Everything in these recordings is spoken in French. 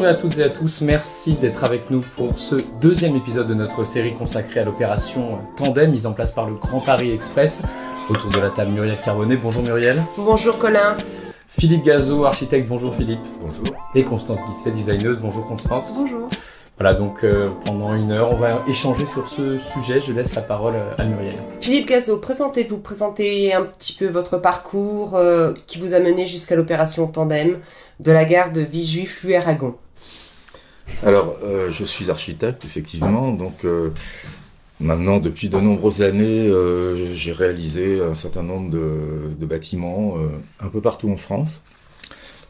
Bonjour à toutes et à tous, merci d'être avec nous pour ce deuxième épisode de notre série consacrée à l'opération Tandem mise en place par le Grand Paris Express. Autour de la table, Muriel Carbonnet. Bonjour Muriel. Bonjour Colin. Philippe Gazeau, architecte. Bonjour Philippe. Bonjour. Et Constance Guisset, designeuse. Bonjour Constance. Bonjour. Voilà, donc pendant une heure, on va échanger sur ce sujet. Je laisse la parole à Muriel. Philippe Gazeau, présentez-vous, présentez un petit peu votre parcours qui vous a mené jusqu'à l'opération Tandem de la gare de Villejuif-Louis-Aragon. Alors, je suis architecte, effectivement, donc maintenant, depuis de nombreuses années, j'ai réalisé un certain nombre de bâtiments un peu partout en France.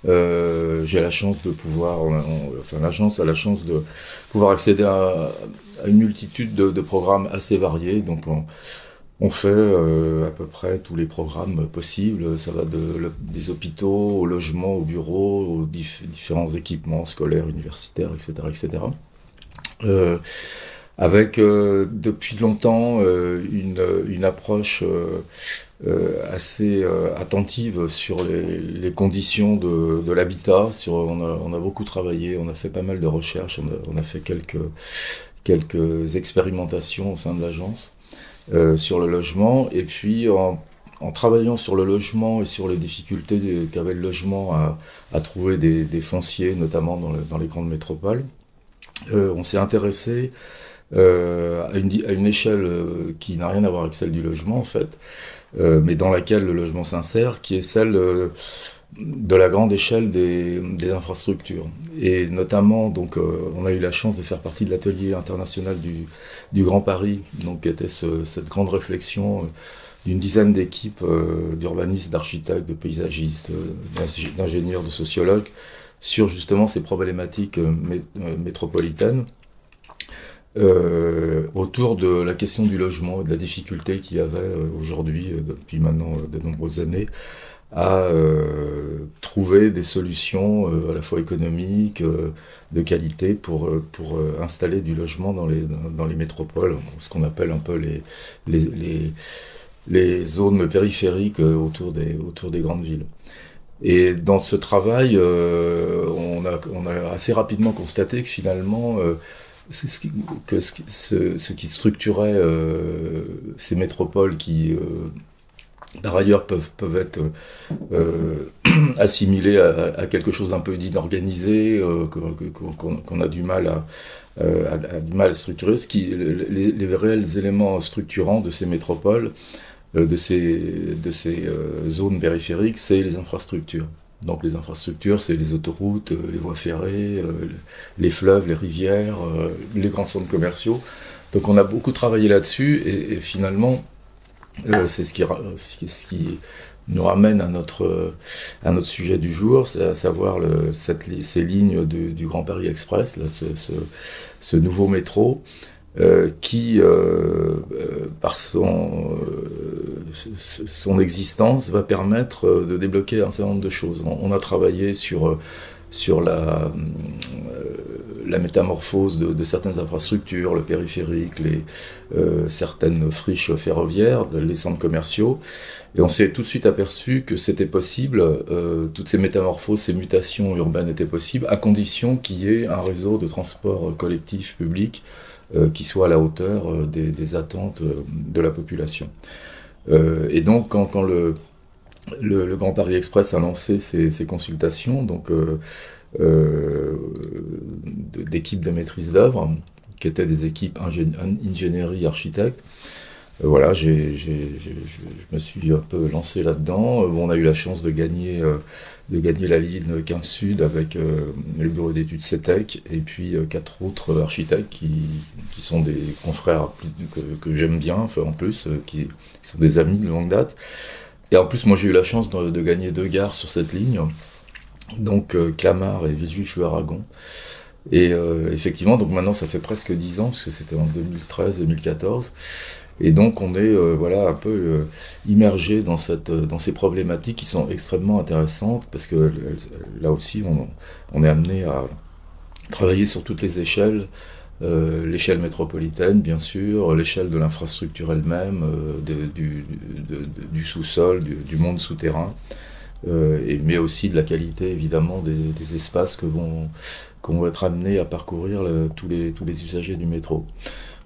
J'ai la chance de pouvoir, l'agence a la chance de pouvoir accéder à une multitude de programmes assez variés. Donc, on fait à peu près tous les programmes possibles. Ça va des hôpitaux, au logement, au bureau, aux différents équipements scolaires, universitaires, etc., etc. Avec depuis longtemps une approche assez attentive sur les conditions de l'habitat. On a beaucoup travaillé, on a fait pas mal de recherches, on a fait quelques expérimentations au sein de l'agence sur le logement. Et puis en travaillant sur le logement et sur les difficultés qu'avait le logement à trouver des fonciers, notamment dans les grandes métropoles, on s'est intéressé à une échelle qui n'a rien à voir avec celle du logement en fait, mais dans laquelle le logement s'insère, qui est celle de la grande échelle des infrastructures. Et notamment, donc, on a eu la chance de faire partie de l'atelier international du Grand Paris, donc qui était cette grande réflexion d'une dizaine d'équipes d'urbanistes, d'architectes, de paysagistes, d'ingénieurs, de sociologues, sur justement ces problématiques métropolitaines. Autour de la question du logement et de la difficulté qu'il y avait aujourd'hui, depuis maintenant de nombreuses années, à trouver des solutions à la fois économiques, de qualité pour installer du logement dans les métropoles, ce qu'on appelle un peu les zones périphériques autour des grandes villes. Et dans ce travail, on a assez rapidement constaté que finalement ce qui structurait ces métropoles qui par ailleurs peuvent être assimilées à quelque chose d'un peu d'inorganisé, qu'on a du mal à structurer. Les réels éléments structurants de ces métropoles, de ces zones périphériques, c'est les infrastructures. Donc les infrastructures, c'est les autoroutes, les voies ferrées, les fleuves, les rivières, les grands centres commerciaux. Donc on a beaucoup travaillé là-dessus et finalement, c'est ce qui nous ramène à notre sujet du jour, c'est à savoir ces lignes du Grand Paris Express, là, ce nouveau métro, qui, par son existence, va permettre de débloquer un certain nombre de choses. On a travaillé sur la métamorphose de certaines infrastructures, le périphérique, certaines friches ferroviaires, les centres commerciaux, et on s'est tout de suite aperçu que c'était possible, toutes ces métamorphoses, ces mutations urbaines étaient possibles, à condition qu'il y ait un réseau de transport collectif public qui soit à la hauteur des attentes de la population. Et donc, quand le Grand Paris Express a lancé ses consultations, donc d'équipes de maîtrise d'œuvre, qui étaient des équipes ingénierie architecte. Voilà, je me suis un peu lancé là-dedans. On a eu la chance de gagner la ligne 15 Sud avec le bureau d'études CETEC et puis 4 autres architectes qui sont des confrères que j'aime bien, enfin, en plus, qui sont des amis de longue date. Et en plus, moi, j'ai eu la chance de gagner 2 gares sur cette ligne, donc Clamart et Villejuif-Louis-Aragon. Et effectivement, donc maintenant, ça fait presque 10 ans, parce que c'était en 2013-2014. Et donc, on est un peu immergé dans ces problématiques qui sont extrêmement intéressantes, parce que là aussi, on est amené à travailler sur toutes les échelles. L'échelle métropolitaine, bien sûr, l'échelle de l'infrastructure elle-même, du sous-sol, du monde souterrain. mais aussi de la qualité évidemment des espaces qu'on va être amenés à parcourir tous les usagers du métro.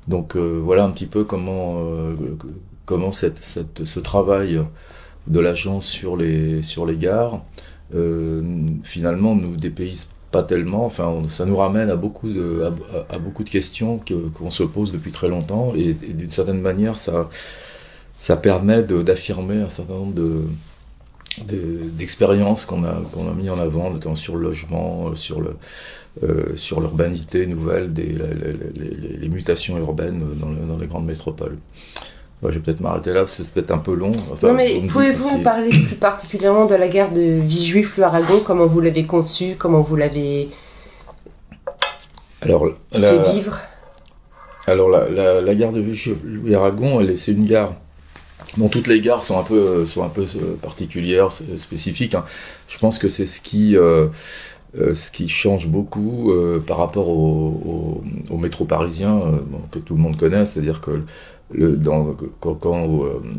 Donc voilà un petit peu comment ce travail de l'agence sur les gares finalement nous dépayse pas tellement. Enfin, ça nous ramène à beaucoup de questions qu'on se pose depuis très longtemps, et d'une certaine manière ça permet d'affirmer un certain nombre d'expériences qu'on a mis en avant, notamment sur le logement, sur l'urbanité nouvelle, les mutations urbaines dans les grandes métropoles. Ouais, je vais peut-être m'arrêter là, parce que c'est peut-être un peu long. Enfin, non, mais pouvez-vous me parler plus particulièrement de la gare de Villejuif-le-Aragon, comment vous l'avez conçue, comment vous l'avez fait vivre? Alors la gare de Villejuif-le-Aragon, c'est une gare dont toutes les gares sont un peu particulières, spécifiques, hein. Je pense que c'est ce qui change beaucoup par rapport au métro parisien, que tout le monde connaît, c'est-à-dire que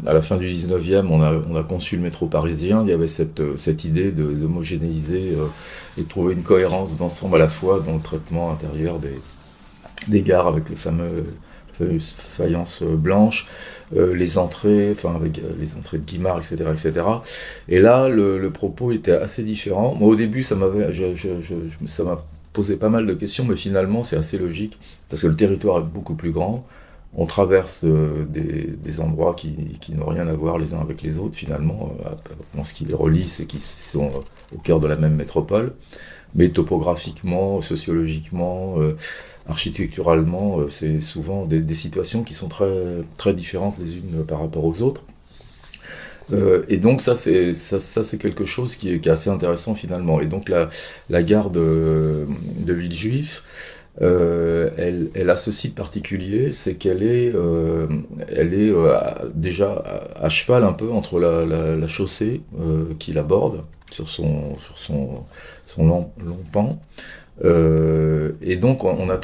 à la fin du 19e, on a conçu le métro parisien, il y avait cette idée d'homogénéiser et de trouver une cohérence d'ensemble à la fois dans le traitement intérieur des gares avec les fameuses faïences blanches, les entrées, avec les entrées de Guimard, etc., etc. Et là, le propos était assez différent. Moi, au début, ça m'a posé pas mal de questions, mais finalement, c'est assez logique, parce que le territoire est beaucoup plus grand. On traverse des endroits qui n'ont rien à voir les uns avec les autres, finalement, dans ce qui les relie, c'est qu'ils sont au cœur de la même métropole. Mais topographiquement, sociologiquement, architecturalement, c'est souvent des situations qui sont très, très différentes les unes par rapport aux autres. Et donc ça c'est quelque chose qui est assez intéressant finalement. Et donc la gare de Villejuif, elle a ce site particulier, c'est qu'elle est déjà à cheval un peu entre la chaussée qui l'aborde sur son long pan, et donc on a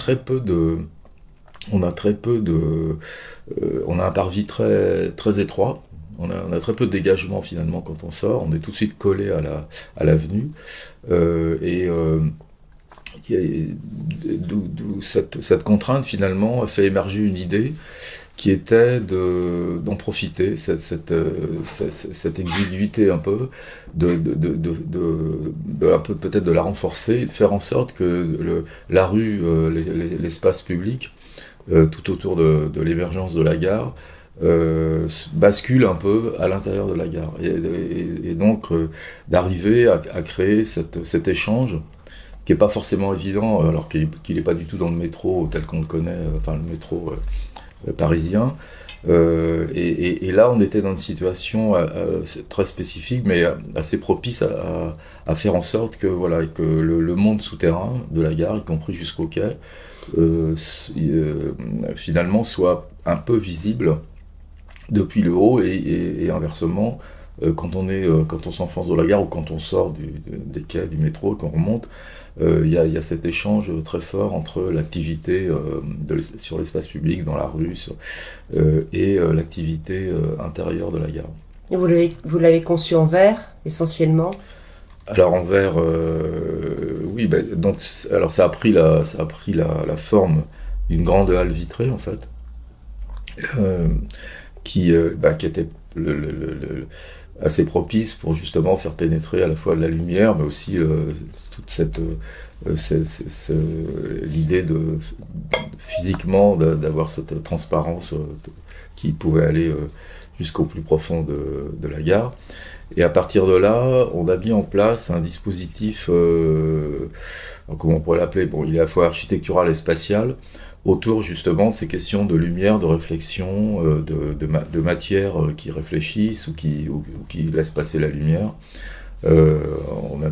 un parvis très très étroit. On a très peu de dégagement finalement quand on sort. On est tout de suite collé à l'avenue, d'où cette contrainte finalement a fait émerger une idée qui était d'en profiter, cette exiguïté un peu, un peu peut-être de la renforcer et de faire en sorte que la rue, l'espace public, tout autour de l'émergence de la gare, bascule un peu à l'intérieur de la gare. Et donc d'arriver à créer cet échange qui est pas forcément évident, alors qu'il n'est pas du tout dans le métro tel qu'on le connaît, le métro parisien. Et là, on était dans une situation très spécifique, mais assez propice à faire en sorte que le monde souterrain de la gare, y compris jusqu'au quai, finalement soit un peu visible depuis le haut, et inversement, quand on s'enfonce dans la gare ou quand on sort des quais du métro, quand on remonte, il y a cet échange très fort entre l'activité sur l'espace public, dans la rue, et l'activité intérieure de la gare. Et vous l'avez conçu en verre, essentiellement? Alors en verre, oui. Donc, alors ça a pris la forme d'une grande halle vitrée en fait, qui était assez propice pour justement faire pénétrer à la fois de la lumière, mais aussi toute l'idée physiquement d'avoir cette transparence qui pouvait aller jusqu'au plus profond de la gare. Et à partir de là, on a mis en place un dispositif, comment on pourrait l'appeler, il est à la fois architectural et spatial, autour justement de ces questions de lumière, de réflexion, de matière qui réfléchissent ou qui laissent passer la lumière. On a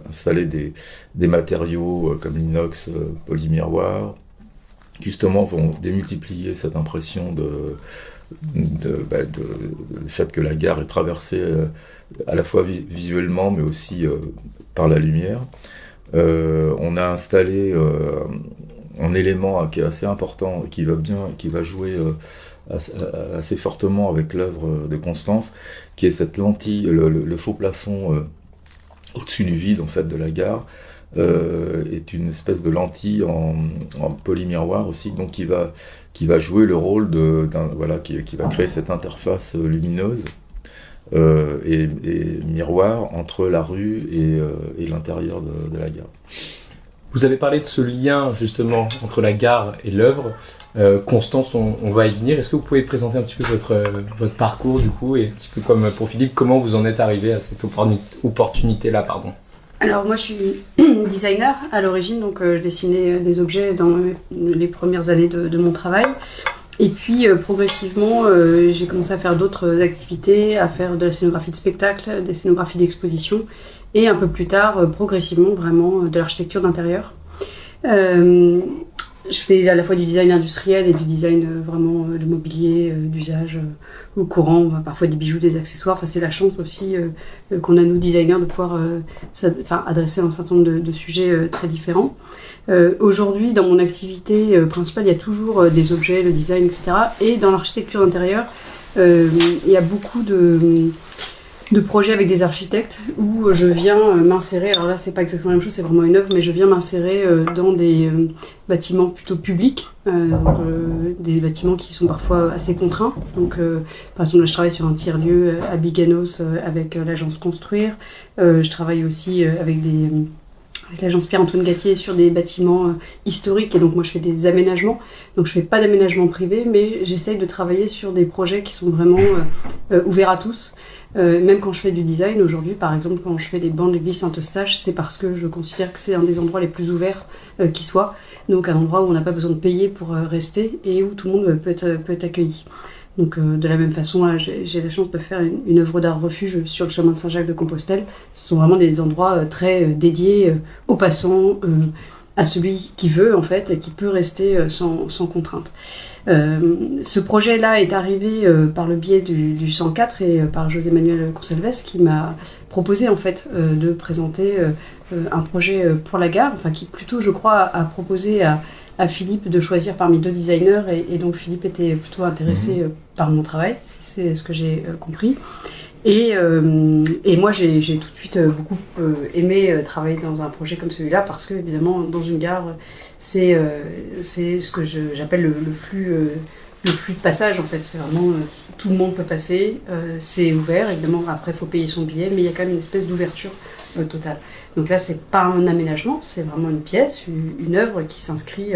installé des matériaux comme l'inox polymiroir, qui justement vont démultiplier cette impression le fait que la gare est traversée à la fois visuellement mais aussi par la lumière. On a installé en élément qui est assez important, qui va jouer assez fortement avec l'œuvre de Constance, qui est cette lentille, le faux plafond au-dessus du vide en fait de la gare, est une espèce de lentille en polymiroir aussi, donc qui va jouer le rôle qui va créer cette interface lumineuse et miroir entre la rue et l'intérieur de la gare. Vous avez parlé de ce lien justement entre la gare et l'œuvre. Constance, on va y venir. Est-ce que vous pouvez présenter un petit peu votre parcours du coup, et un petit peu comme pour Philippe, comment vous en êtes arrivé à cette opportunité-là, pardon. Alors moi je suis designer à l'origine, donc je dessinais des objets dans les premières années de mon travail. Et puis progressivement j'ai commencé à faire d'autres activités, à faire de la scénographie de spectacle, des scénographies d'exposition, et un peu plus tard progressivement vraiment de l'architecture d'intérieur. Je fais à la fois du design industriel et du design vraiment de mobilier, d'usage au courant, parfois des bijoux, des accessoires. Enfin, c'est la chance aussi qu'on a, nous, designers, de pouvoir adresser un certain nombre de sujets très différents. Aujourd'hui, dans mon activité principale, il y a toujours des objets, le design, etc. Et dans l'architecture d'intérieur, il y a beaucoup de projets avec des architectes où je viens m'insérer, alors là c'est pas exactement la même chose, c'est vraiment une œuvre, mais je viens m'insérer dans des bâtiments plutôt publics, des bâtiments qui sont parfois assez contraints. Donc par exemple là je travaille sur un tiers-lieu à Biganos avec l'agence Construire, je travaille aussi avec l'agence Pierre-Antoine Gatier sur des bâtiments historiques, et donc moi je fais des aménagements, donc je fais pas d'aménagement privé, mais j'essaye de travailler sur des projets qui sont vraiment ouverts à tous. Même quand je fais du design aujourd'hui, par exemple quand je fais les bancs de l'église Saint-Eustache, c'est parce que je considère que c'est un des endroits les plus ouverts qui soit, donc un endroit où on n'a pas besoin de payer pour rester et où tout le monde peut être accueilli. Donc de la même façon, là, j'ai la chance de faire une œuvre d'art refuge sur le chemin de Saint-Jacques-de-Compostelle. Ce sont vraiment des endroits très dédiés aux passants, à celui qui veut en fait et qui peut rester sans contrainte. Ce projet-là est arrivé par le biais du 104 et par José-Manuel Consalves qui m'a proposé en fait de présenter un projet pour la gare, enfin qui plutôt je crois a proposé à Philippe de choisir parmi deux designers, et donc Philippe était plutôt intéressé par mon travail, c'est ce que j'ai compris. Et moi j'ai tout de suite beaucoup aimé travailler dans un projet comme celui-là, parce que évidemment dans une gare c'est ce que j'appelle le flux de passage en fait. C'est vraiment tout le monde peut passer, c'est ouvert, évidemment après il faut payer son billet, mais il y a quand même une espèce d'ouverture totale. Donc là c'est pas un aménagement, c'est vraiment une pièce, une œuvre qui s'inscrit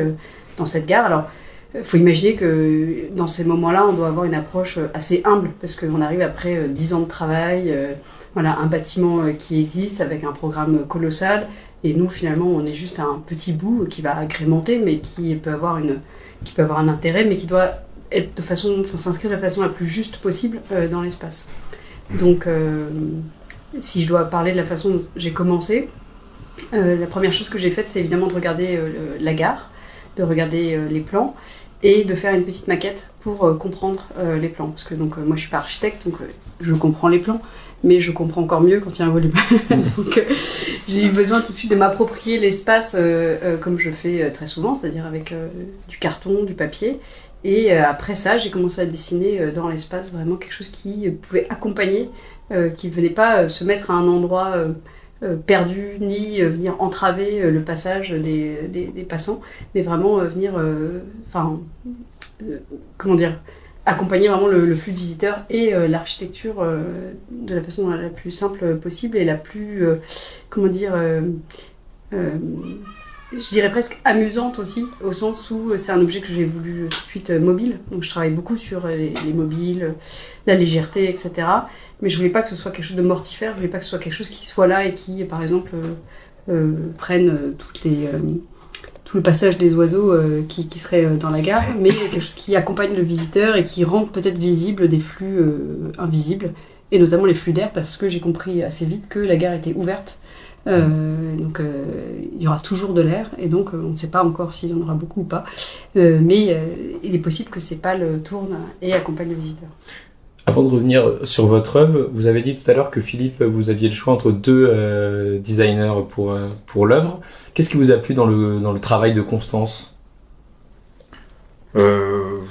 dans cette gare. Alors il faut imaginer que dans ces moments-là, on doit avoir une approche assez humble, parce qu'on arrive après 10 ans de travail, voilà, un bâtiment qui existe avec un programme colossal, et nous finalement on est juste un petit bout qui va agrémenter, mais qui peut avoir un intérêt, mais qui doit être s'inscrire de la façon la plus juste possible dans l'espace. Donc si je dois parler de la façon dont j'ai commencé, la première chose que j'ai faite, c'est évidemment de regarder la gare, de regarder les plans, et de faire une petite maquette pour comprendre les plans. Parce que donc, moi je suis pas architecte, donc je comprends les plans, mais je comprends encore mieux quand il y a un volume. Donc j'ai eu besoin tout de suite de m'approprier l'espace comme je fais très souvent, c'est-à-dire avec du carton, du papier. Et après ça, j'ai commencé à dessiner dans l'espace vraiment quelque chose qui pouvait accompagner, qui ne venait pas se mettre à un endroit perdu, ni venir entraver le passage des passants, mais vraiment venir, accompagner vraiment le flux de visiteurs et l'architecture de la façon la plus simple possible et la plus, je dirais presque amusante aussi, au sens où c'est un objet que j'ai voulu tout de suite mobile. Donc je travaille beaucoup sur les mobiles, la légèreté, etc. Mais je voulais pas que ce soit quelque chose de mortifère, je voulais pas que ce soit quelque chose qui soit là et qui, par exemple, prenne tout le passage des oiseaux qui seraient dans la gare, mais quelque chose qui accompagne le visiteur et qui rend peut-être visible des flux invisibles, et notamment les flux d'air, parce que j'ai compris assez vite que la gare était ouverte. Donc il y aura toujours de l'air, et donc on ne sait pas encore s'il y en aura beaucoup ou pas, mais il est possible que ces pales tournent et accompagnent le visiteur. Avant de revenir sur votre œuvre, vous avez dit tout à l'heure que Philippe, vous aviez le choix entre deux designers pour l'œuvre. Qu'est-ce qui vous a plu dans le travail de Constance ? Bon,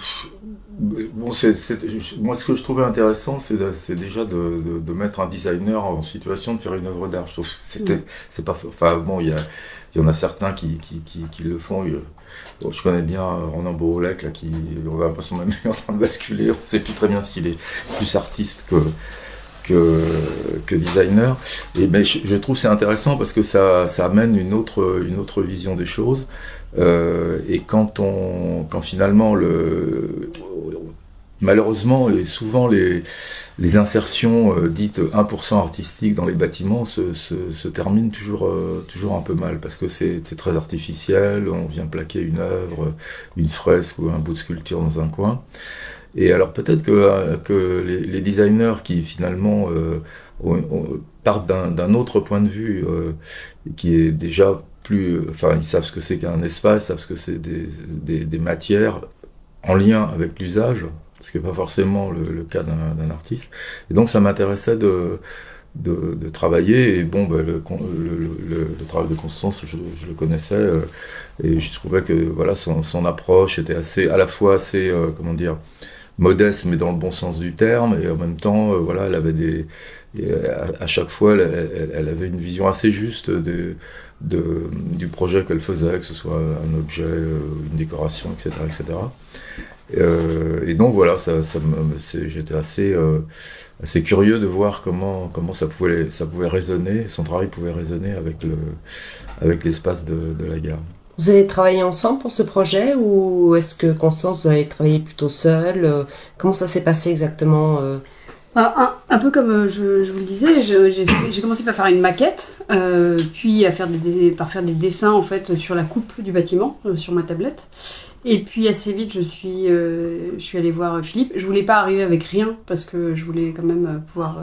moi, ce que je trouvais intéressant, c'est déjà de mettre un designer en situation de faire une œuvre d'art. Je trouve que c'est pas, enfin bon, il y en a certains qui le font. Bon, je connais bien Ronan Bourolec, là, on a l'impression même qu'il est en train de basculer. On sait plus très bien s'il est plus artiste que designer. Mais je trouve que c'est intéressant parce que ça amène une autre vision des choses. Et quand finalement malheureusement et souvent les insertions dites 1% artistiques dans les bâtiments se terminent toujours un peu mal parce que c'est très artificiel, on vient plaquer une œuvre, une fresque ou un bout de sculpture dans un coin. Et alors peut-être que les designers qui finalement partent d'un autre point de vue qui est déjà enfin ils savent ce que c'est qu'un espace, ils savent ce que c'est des matières en lien avec l'usage, ce qui n'est pas forcément le cas d'un artiste. Et donc ça m'intéressait de travailler, et bon, le travail de Constance, je le connaissais, et je trouvais que voilà son approche était à la fois assez comment dire, modeste, mais dans le bon sens du terme, et en même temps, voilà, elle avait à chaque fois, elle avait une vision assez juste du projet qu'elle faisait, que ce soit un objet, une décoration, etc., etc. Et donc voilà, j'étais assez curieux de voir comment ça pouvait résonner, son travail pouvait résonner avec l'espace de la gare. Vous avez travaillé ensemble pour ce projet ou est-ce que Constance, vous avez travaillé plutôt seule? Comment ça s'est passé exactement? Un peu comme je vous le disais, j'ai commencé par faire une maquette, puis par faire des dessins en fait sur la coupe du bâtiment, sur ma tablette. Et puis assez vite, je suis allée voir Philippe. Je voulais pas arriver avec rien parce que je voulais quand même pouvoir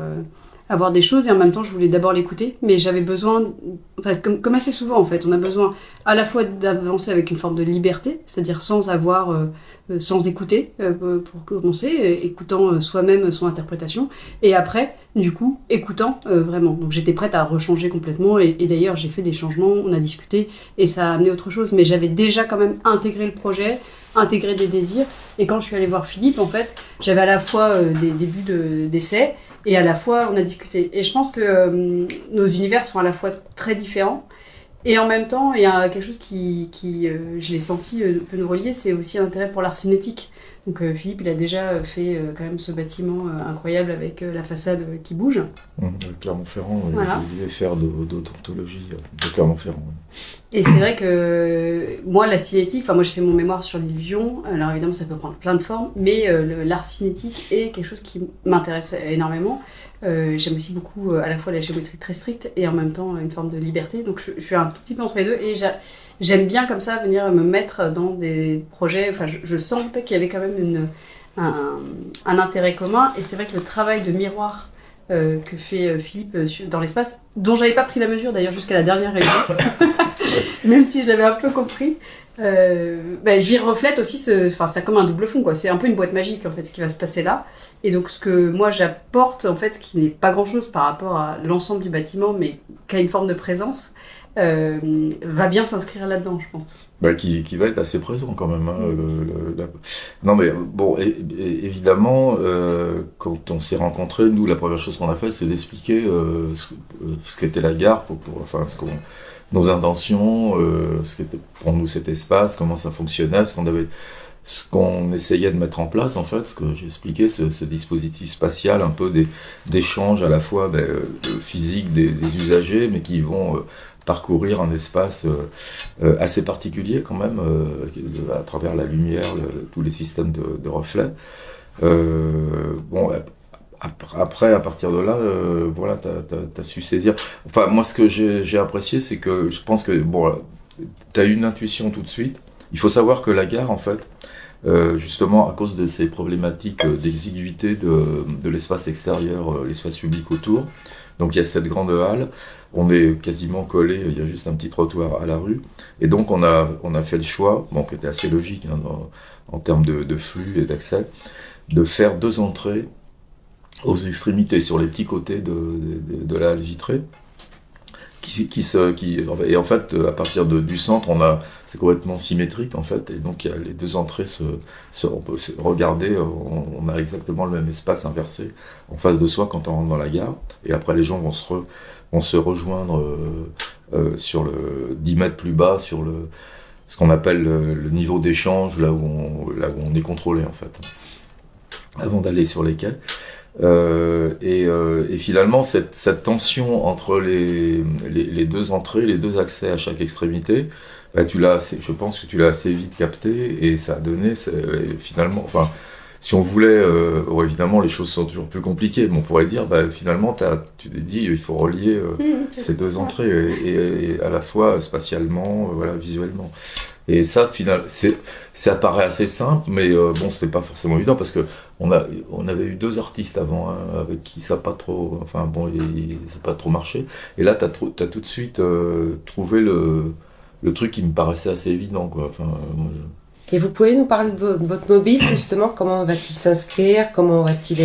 avoir des choses et en même temps, je voulais d'abord l'écouter. Mais j'avais besoin, enfin comme assez souvent en fait, on a besoin à la fois d'avancer avec une forme de liberté, c'est-à-dire sans écouter pour commencer, écoutant soi-même son interprétation, et après, du coup, écoutant vraiment. Donc j'étais prête à rechanger complètement, et d'ailleurs j'ai fait des changements, on a discuté, et ça a amené autre chose, mais j'avais déjà quand même intégré le projet, intégré des désirs, et quand je suis allée voir Philippe, en fait, j'avais à la fois des débuts d'essai, et à la fois on a discuté. Et je pense que nos univers sont à la fois très différents, et en même temps, il y a quelque chose qui je l'ai senti, peut nous relier, c'est aussi l'intérêt pour l'art cinétique. Donc Philippe, il a déjà fait quand même ce bâtiment incroyable avec la façade qui bouge. Clermont-Ferrand, voilà. Il devait faire d'odontologie de Clermont-Ferrand. Et c'est vrai que moi, la cinétique, enfin moi j'ai fait mon mémoire sur l'illusion, alors évidemment ça peut prendre plein de formes, mais l'art cinétique est quelque chose qui m'intéresse énormément. J'aime aussi beaucoup à la fois la géométrie très stricte et en même temps une forme de liberté, donc je suis un tout petit peu entre les deux, et j'aime bien comme ça venir me mettre dans des projets, enfin je sentais qu'il y avait quand même un intérêt commun, et c'est vrai que le travail de miroir que fait Philippe dans l'espace, dont j'avais pas pris la mesure d'ailleurs jusqu'à la dernière réunion, même si je l'avais un peu compris, j'y reflète aussi c'est comme un double fond, quoi. C'est un peu une boîte magique en fait ce qui va se passer là, et donc ce que moi j'apporte en fait, qui n'est pas grand chose par rapport à l'ensemble du bâtiment, mais qui a une forme de présence, va bien s'inscrire là-dedans, je pense. Qui va être assez présent quand même. Hein, Non mais bon, évidemment, quand on s'est rencontrés, nous, la première chose qu'on a fait, c'est d'expliquer ce qu'était la gare, enfin nos intentions, ce qu'était pour nous cet espace, comment ça fonctionnait, ce qu'on essayait de mettre en place, en fait, ce que j'ai expliqué, ce dispositif spatial, un peu d'échange à la fois physique des usagers, mais qui vont parcourir un espace assez particulier quand même, à travers la lumière, tous les systèmes de reflets. Bon, après, à partir de là, voilà, t'as su saisir. Enfin, moi, ce que j'ai apprécié, c'est que je pense que bon, t'as eu une intuition tout de suite. Il faut savoir que la gare, en fait, justement à cause de ces problématiques d'exiguïté de l'espace extérieur, l'espace public autour. Donc il y a cette grande halle, on est quasiment collé, il y a juste un petit trottoir à la rue, et donc on a fait le choix, bon, qui était assez logique hein, en termes de flux et d'accès, de faire 2 entrées aux extrémités, sur les petits côtés de la halle vitrée, et en fait, à partir du centre, c'est complètement symétrique, en fait, et donc les deux entrées on peut se regarder, on a exactement le même espace inversé en face de soi quand on rentre dans la gare, et après les gens vont se rejoindre sur le 10 mètres plus bas, sur ce qu'on appelle le niveau d'échange, là où on est contrôlé, en fait, avant d'aller sur les quais. Et finalement, cette tension entre les deux entrées, les deux accès à chaque extrémité, bah, je pense que tu l'as assez vite capté, et ça a donné, finalement, enfin, si on voulait, évidemment, les choses sont toujours plus compliquées, mais on pourrait dire, bah, finalement, tu t'es dit, il faut relier ces deux entrées, et à la fois spatialement, voilà, visuellement. Et ça, ça paraît assez simple, mais bon, c'est pas forcément évident, parce que on avait eu deux artistes avant, hein, avec qui ça n'a pas trop, enfin bon, ça n'a pas trop marché. Et là, t'as tout de suite trouvé le truc qui me paraissait assez évident, quoi. Enfin, Et vous pouvez nous parler de votre mobile, justement, comment va-t-il s'inscrire, comment va-t-il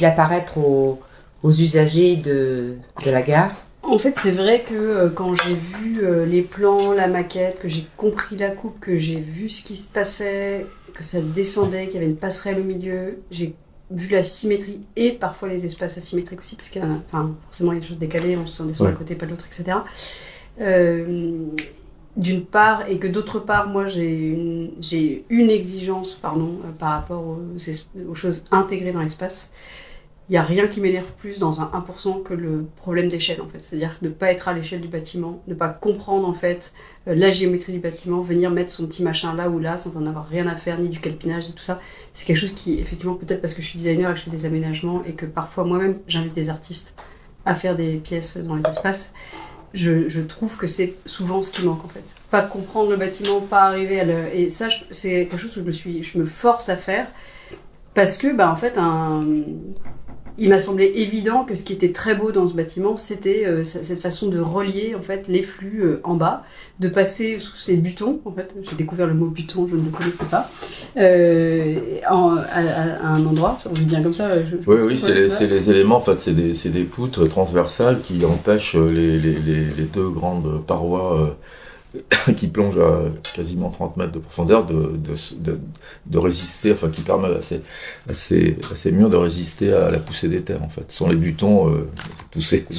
apparaître aux usagers de la gare? En fait, c'est vrai que quand j'ai vu les plans, la maquette, que j'ai compris la coupe, que j'ai vu ce qui se passait, que ça descendait, qu'il y avait une passerelle au milieu, j'ai vu la symétrie et parfois les espaces asymétriques aussi, parce qu'il y a, forcément, il y a des choses décalées, on se descend d'un côté, pas de l'autre, etc. D'une part, et que d'autre part, moi, j'ai une exigence, par rapport aux choses intégrées dans l'espace. Il n'y a rien qui m'énerve plus dans un 1% que le problème d'échelle, en fait. C'est-à-dire ne pas être à l'échelle du bâtiment, ne pas comprendre, en fait, la géométrie du bâtiment, venir mettre son petit machin là ou là sans en avoir rien à faire, ni du calpinage, ni tout ça. C'est quelque chose qui, effectivement, peut-être parce que je suis designer et que je fais des aménagements et que parfois, moi-même, j'invite des artistes à faire des pièces dans les espaces, je trouve que c'est souvent ce qui manque, en fait. Pas comprendre le bâtiment, pas arriver Et ça, c'est quelque chose que je me force à faire parce que, en fait, il m'a semblé évident que ce qui était très beau dans ce bâtiment, c'était cette façon de relier, en fait, les flux en bas, de passer sous ces butons, en fait. J'ai découvert le mot buton, je ne le connaissais pas, à un endroit. On dit bien comme ça. Oui, c'est les éléments, en fait, c'est des poutres transversales qui empêchent les deux grandes parois qui plongent à quasiment 30 mètres de profondeur de résister, enfin qui permettent à ces murs de résister à la poussée des terres, en fait. Sans les butons, tout s'écrase.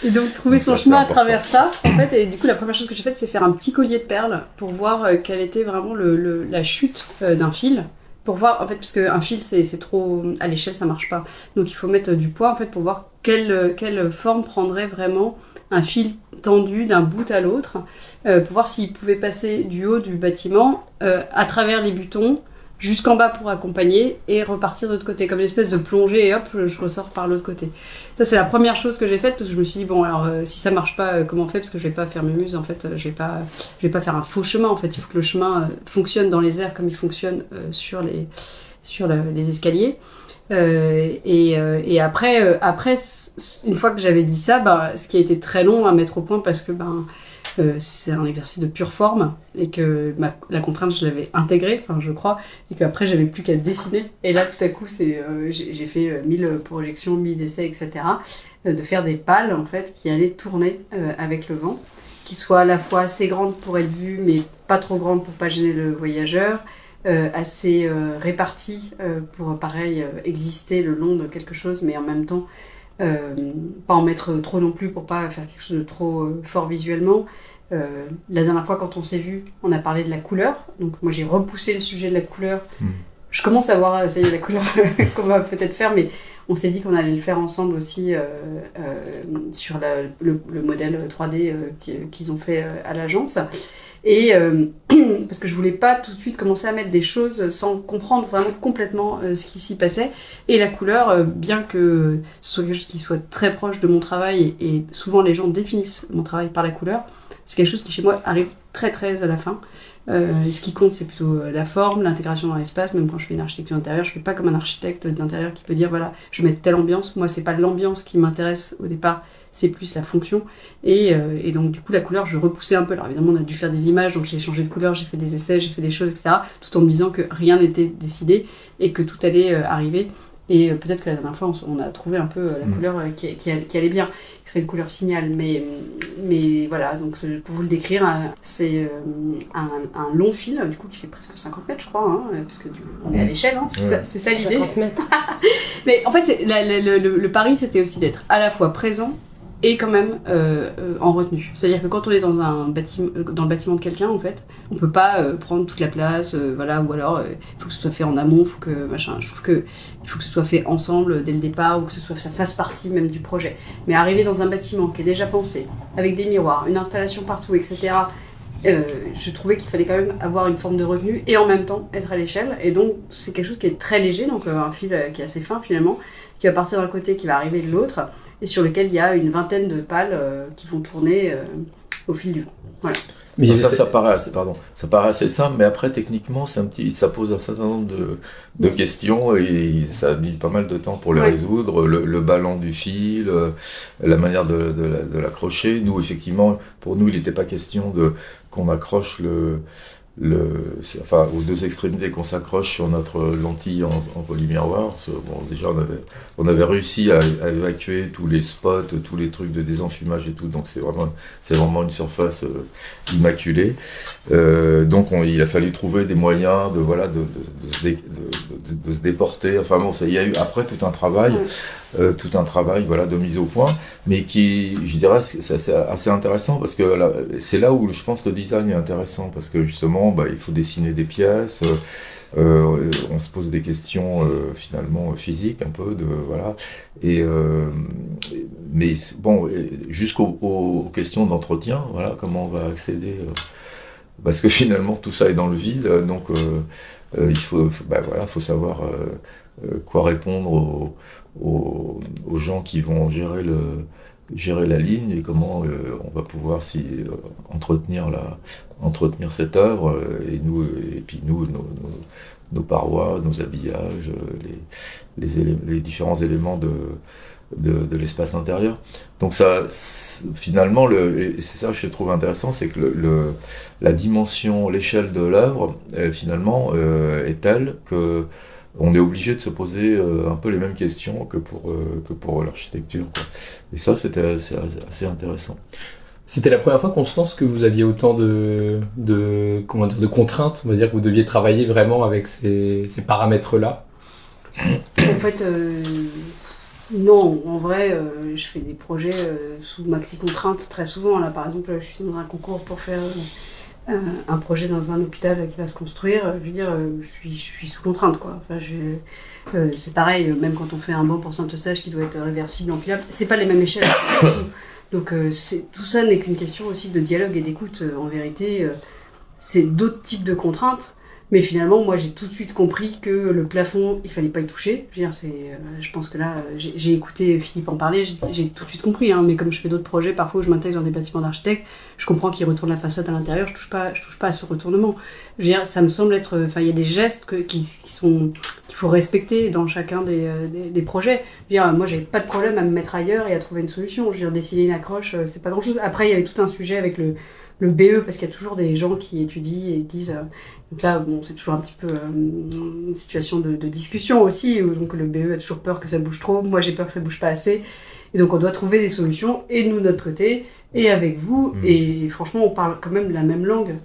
Et donc trouver son chemin à travers ça, en fait, et du coup la première chose que j'ai faite, c'est faire un petit collier de perles pour voir quelle était vraiment la chute d'un fil. Pour voir, en fait, parce qu'un fil, c'est trop... À l'échelle, ça marche pas. Donc il faut mettre du poids, en fait, pour voir quelle forme prendrait vraiment un fil tendu d'un bout à l'autre, pour voir s'il pouvait passer du haut du bâtiment à travers les butons jusqu'en bas pour accompagner et repartir de l'autre côté, comme une espèce de plongée et hop, je ressors par l'autre côté. Ça, c'est la première chose que j'ai faite parce que je me suis dit, bon, alors si ça marche pas, comment on fait? Parce que je vais pas faire mes muses, en fait, je vais pas faire un faux chemin, en fait. Il faut que le chemin fonctionne dans les airs comme il fonctionne sur les escaliers. Et après, une fois que j'avais dit ça, ce qui a été très long à mettre au point parce que c'est un exercice de pure forme et que la contrainte je l'avais intégrée, je crois, et qu'après j'avais plus qu'à dessiner. Et là tout à coup j'ai fait 1000 projections, 1000 essais, etc. De faire des pales en fait qui allaient tourner avec le vent, qui soient à la fois assez grandes pour être vues mais pas trop grandes pour pas gêner le voyageur. Assez répartis pour, pareil, exister le long de quelque chose, mais en même temps, pas en mettre trop non plus pour pas faire quelque chose de trop fort visuellement. La dernière fois, quand on s'est vu, on a parlé de la couleur. Donc moi, j'ai repoussé le sujet de la couleur. Je commence à voir, ça y est, la couleur qu'on va peut-être faire, mais on s'est dit qu'on allait le faire ensemble aussi sur le modèle 3D qu'ils ont fait à l'agence. Et parce que je voulais pas tout de suite commencer à mettre des choses sans comprendre vraiment complètement ce qui s'y passait. Et la couleur, bien que ce soit quelque chose qui soit très proche de mon travail, et souvent les gens définissent mon travail par la couleur, c'est quelque chose qui chez moi arrive très très à la fin. Ce qui compte, c'est plutôt la forme, l'intégration dans l'espace. Même quand je fais une architecture d'intérieur, je fais pas comme un architecte d'intérieur qui peut dire voilà, je vais mettre telle ambiance. Moi, c'est pas l'ambiance qui m'intéresse au départ, c'est plus la fonction. Et donc du coup, la couleur, je repoussais un peu. Alors évidemment, on a dû faire des images, donc j'ai changé de couleur, j'ai fait des essais, j'ai fait des choses, etc. Tout en me disant que rien n'était décidé et que tout allait arriver. Et peut-être que la dernière fois, on a trouvé un peu la couleur qui allait bien, qui serait une couleur signal. Mais voilà, donc pour vous le décrire, c'est un long fil, du coup, qui fait presque 50 mètres, je crois, hein, parce que on est à l'échelle, hein, c'est ça l'idée. 50 mètres. Mais en fait, le pari, c'était aussi d'être à la fois présent et quand même en retenue. C'est-à-dire que quand on est dans le bâtiment de quelqu'un, en fait, on peut pas prendre toute la place, voilà, ou alors il faut que ce soit fait en amont, faut que machin. Je trouve que il faut que ce soit fait ensemble dès le départ, ou que ça fasse partie même du projet. Mais arriver dans un bâtiment qui est déjà pensé, avec des miroirs, une installation partout, etc. Je trouvais qu'il fallait quand même avoir une forme de retenue et en même temps être à l'échelle. Et donc c'est quelque chose qui est très léger, donc un fil qui est assez fin finalement, qui va partir d'un côté, qui va arriver de l'autre, et sur lequel il y a une vingtaine de pales qui vont tourner au fil du vent. Voilà. Mais ça paraît assez simple, mais après techniquement ça pose un certain nombre de questions et ça a mis pas mal de temps pour les résoudre. Le ballon du fil, la manière de l'accrocher. Nous effectivement, pour nous il n'était pas question qu'on accroche aux deux extrémités, qu'on s'accroche sur notre lentille en polymiroir. Bon, déjà on avait réussi à évacuer tous les spots, tous les trucs de désenfumage et tout, donc c'est vraiment une surface immaculée. Donc il a fallu trouver des moyens de se déporter. Enfin bon, il y a eu après tout un travail voilà, de mise au point, mais qui, je dirais, c'est assez intéressant parce que c'est là où je pense le design est intéressant, parce que justement, il faut dessiner des pièces, on se pose des questions finalement physiques un peu voilà, mais bon, jusqu'aux questions d'entretien, voilà, comment on va accéder, parce que finalement tout ça est dans le vide, donc il faut savoir quoi répondre aux gens qui vont gérer la ligne, et comment on va pouvoir entretenir cette œuvre, et puis nos parois, nos habillages, les différents éléments de l'espace intérieur. Donc ça, finalement, et c'est ça que je trouve intéressant, c'est que la dimension, l'échelle de l'œuvre, finalement, est telle que on est obligé de se poser un peu les mêmes questions que pour l'architecture, quoi. Et ça, c'était assez intéressant. C'était la première fois qu'on sent que vous aviez autant de contraintes, on va dire, que vous deviez travailler vraiment avec ces paramètres-là. En fait, non, en vrai, je fais des projets sous maxi contraintes très souvent. Là, par exemple, je suis dans un concours pour faire un projet dans un hôpital qui va se construire. Je veux dire, je suis sous contrainte, quoi. Enfin, c'est pareil, même quand on fait un banc pour Saint-Eustache qui doit être réversible, empilable, c'est pas les mêmes échelles. Donc tout ça n'est qu'une question aussi de dialogue et d'écoute. En vérité, c'est d'autres types de contraintes. Mais finalement, moi, j'ai tout de suite compris que le plafond, il fallait pas y toucher. Je veux dire, je pense que là, j'ai écouté Philippe en parler, j'ai tout de suite compris. Hein, mais comme je fais d'autres projets, parfois, je m'intègre dans des bâtiments d'architectes, je comprends qu'ils retournent la façade à l'intérieur, je touche pas à ce retournement. Je veux dire, ça me semble être, enfin, il y a des gestes qu'il faut respecter dans chacun des projets. Je veux dire, moi, j'avais pas de problème à me mettre ailleurs et à trouver une solution. Je veux dire, dessiner une accroche, c'est pas grand-chose. Après, il y avait tout un sujet avec le BE, parce qu'il y a toujours des gens qui étudient et disent... donc là, bon, c'est toujours un petit peu une situation de discussion aussi, où donc le BE a toujours peur que ça bouge trop, moi j'ai peur que ça bouge pas assez, et donc on doit trouver des solutions, et nous de notre côté, et avec vous, et franchement on parle quand même la même langue,